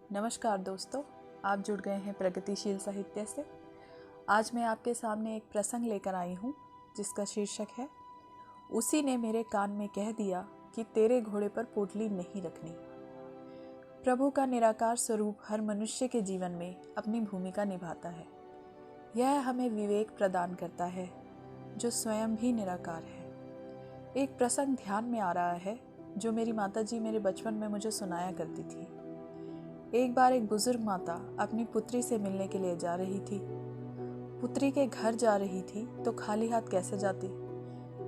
नमस्कार दोस्तों, आप जुड़ गए हैं प्रगतिशील साहित्य से। आज मैं आपके सामने एक प्रसंग लेकर आई हूँ जिसका शीर्षक है उसी ने मेरे कान में कह दिया कि तेरे घोड़े पर पोटली नहीं रखनी। प्रभु का निराकार स्वरूप हर मनुष्य के जीवन में अपनी भूमिका निभाता है। यह हमें विवेक प्रदान करता है जो स्वयं भी निराकार है। एक प्रसंग ध्यान में आ रहा है जो मेरी माताजी मेरे बचपन में मुझे सुनाया करती थी। एक बार एक बुजुर्ग माता अपनी पुत्री से मिलने के लिए जा रही थी। पुत्री के घर जा रही थी तो खाली हाथ कैसे जाती।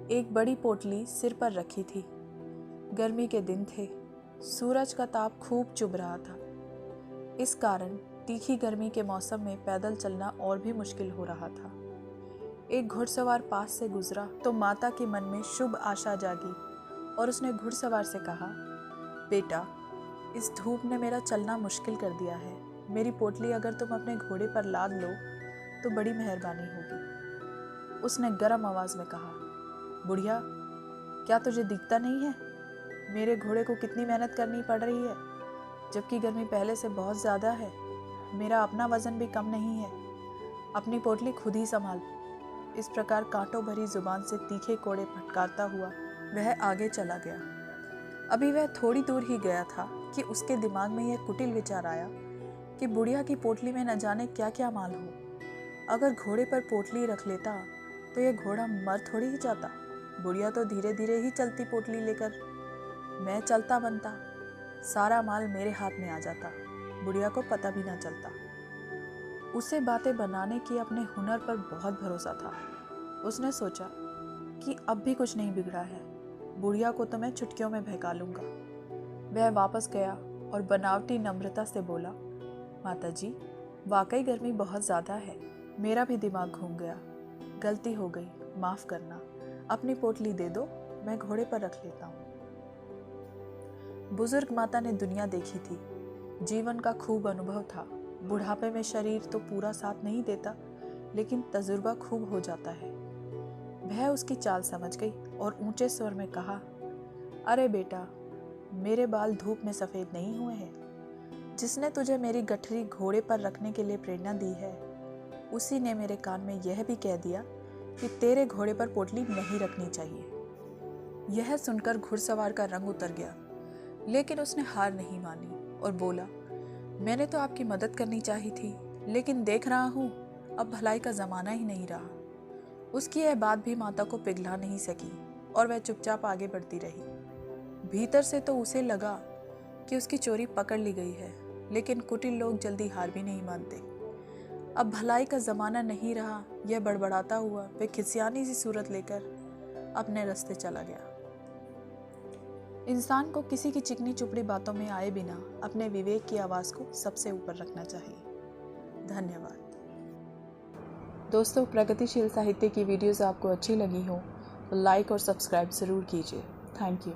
एक बड़ी पोटली सिर पर रखी थी। गर्मी के दिन थे, सूरज का ताप खूब चुभ रहा था। इस कारण तीखी गर्मी के मौसम में पैदल चलना और भी मुश्किल हो रहा था। एक घुड़सवार पास से गुजरा तो माता के मन में शुभ आशा जागी और उसने घुड़सवार से कहा, बेटा, इस धूप ने मेरा चलना मुश्किल कर दिया है। मेरी पोटली अगर तुम अपने घोड़े पर लाद लो तो बड़ी मेहरबानी होगी। उसने गर्म आवाज में कहा, बुढ़िया, क्या तुझे दिखता नहीं है मेरे घोड़े को कितनी मेहनत करनी पड़ रही है, जबकि गर्मी पहले से बहुत ज़्यादा है। मेरा अपना वजन भी कम नहीं है। अपनी पोटली खुद ही संभाल। इस प्रकार कांटों भरी जुबान से तीखे कोड़े फटकारता हुआ वह आगे चला गया। अभी वह थोड़ी दूर ही गया था कि उसके दिमाग में यह कुटिल विचार आया कि बुढ़िया की पोटली में न जाने क्या क्या माल हो। अगर घोड़े पर पोटली रख लेता तो यह घोड़ा मर थोड़ी ही जाता। बुढ़िया तो धीरे धीरे ही चलती पोटली लेकर। मैं चलता बनता, सारा माल मेरे हाथ में आ जाता, बुढ़िया को पता भी ना चलता। उसे बातें बनाने की अपने हुनर पर बहुत भरोसा था। उसने सोचा कि अब भी कुछ नहीं बिगड़ा है, बुढ़िया को तो मैं चुटकियों में बहका लूंगा। वह वापस गया और बनावटी नम्रता से बोला, माताजी, वाकई गर्मी बहुत ज़्यादा है। मेरा भी दिमाग घूम गया। गलती हो गई, माफ़ करना। अपनी पोटली दे दो, मैं घोड़े पर रख लेता हूँ। बुजुर्ग माता ने दुनिया देखी थी, जीवन का खूब अनुभव था। बुढ़ापे में शरीर तो पूरा साथ नहीं देता, लेकिन तजुर्बा खूब हो जाता है। वह उसकी चाल समझ गई और ऊंचे स्वर में कहा, अरे बेटा, मेरे बाल धूप में सफ़ेद नहीं हुए हैं। जिसने तुझे मेरी गठरी घोड़े पर रखने के लिए प्रेरणा दी है, उसी ने मेरे कान में यह भी कह दिया कि तेरे घोड़े पर पोटली नहीं रखनी चाहिए। यह सुनकर घुड़सवार का रंग उतर गया, लेकिन उसने हार नहीं मानी और बोला, मैंने तो आपकी मदद करनी चाहिए थी, लेकिन देख रहा हूँ अब भलाई का ज़माना ही नहीं रहा। उसकी यह बात भी माता को पिघला नहीं सकी और वह चुपचाप आगे बढ़ती रही। भीतर से तो उसे लगा कि उसकी चोरी पकड़ ली गई है, लेकिन कुटिल लोग जल्दी हार भी नहीं मानते। अब भलाई का ज़माना नहीं रहा, यह बड़बड़ाता हुआ वह खिसियानी सी सूरत लेकर अपने रास्ते चला गया। इंसान को किसी की चिकनी चुपड़ी बातों में आए बिना अपने विवेक की आवाज़ को सबसे ऊपर रखना चाहिए। धन्यवाद दोस्तों। प्रगतिशील साहित्य की वीडियोस आपको अच्छी लगी हो तो लाइक और सब्सक्राइब ज़रूर कीजिए। Thank you.